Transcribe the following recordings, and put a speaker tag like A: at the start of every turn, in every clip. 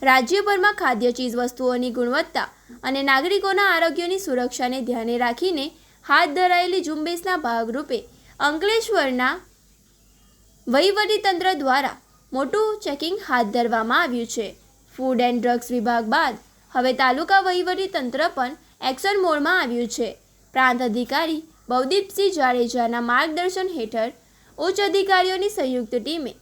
A: રાજ્યભરમાં ખાદ્ય ચીજવસ્તુઓની ગુણવત્તા અને નાગરિકોના આરોગ્યની સુરક્ષાને ધ્યાને રાખીને હાથ ધરાયેલી ઝુંબેશના ભાગરૂપે અંકલેશ્વરના વહીવટીતંત્ર દ્વારા મોટું ચેકિંગ હાથ ધરવામાં આવ્યું છે. ફૂડ એન્ડ ડ્રગ્સ વિભાગ બાદ હવે તાલુકા વહીવટીતંત્ર પણ એક્શન મોડમાં આવ્યું છે. પ્રાંત અધિકારી ભવદીપસિંહ જાડેજાના માર્ગદર્શન હેઠળ ઉચ્ચ અધિકારીઓની સંયુક્ત ટીમે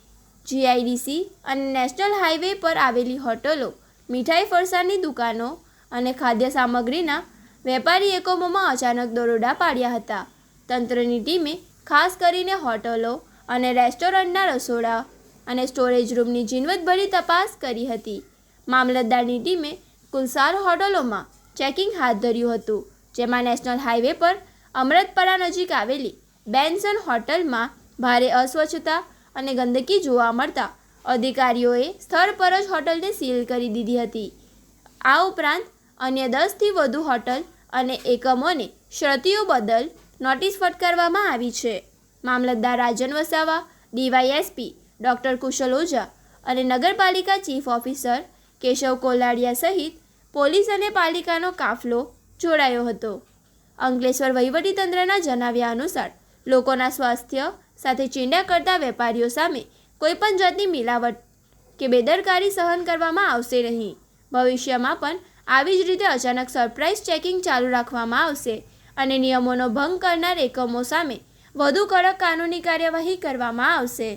A: જીઆઈડીસી અને નેશનલ હાઈવે પર આવેલી હોટલો, મીઠાઈ ફરસાણની દુકાનો અને ખાદ્ય સામગ્રીના વેપારી એકમોમાં અચાનક દરોડા પાડ્યા હતા. તંત્રની ટીમે ખાસ કરીને હોટલો અને રેસ્ટોરન્ટના રસોડા અને સ્ટોરેજ રૂમની ઝીણવટભરી તપાસ કરી હતી. મામલતદારની ટીમે કુલ 4 હોટલોમાં ચેકિંગ હાથ ધર્યું હતું, જેમાં નેશનલ હાઈવે પર અમૃતપરા નજીક આવેલી બેન્સન હોટલમાં ભારે અસ્વચ્છતા અને ગંદકી જોવા મળતા અધિકારીઓએ સ્થળ પર જ હોટલને સીલ કરી દીધી હતી. આ ઉપરાંત અન્ય 10થી વધુ હોટલ અને એકમોને શરતીઓ બદલ નોટિસ ફટકારવામાં આવી છે. મામલતદાર રાજન વસાવા, ડીવાયએસપી ડૉક્ટર કુશલ ઓઝા અને નગરપાલિકા ચીફ ઓફિસર કેશવ કોલાડિયા સહિત પોલીસ અને પાલિકાનો કાફલો જોડાયો હતો. અંકલેશ્વર વહીવટીતંત્રના જણાવ્યા અનુસાર લોકોના સ્વાસ્થ્ય સાથે ચીંડા કરતા વેપારીઓ સામે કોઈપણ જાતની મિલાવટ કે બેદરકારી સહન કરવામાં આવશે નહીં. ભવિષ્યમાં પણ આવી જ રીતે અચાનક સરપ્રાઇઝ ચેકિંગ ચાલુ રાખવામાં આવશે અને નિયમોનો ભંગ કરનાર એકમો સામે વધુ કડક કાનૂની કાર્યવાહી કરવામાં આવશે.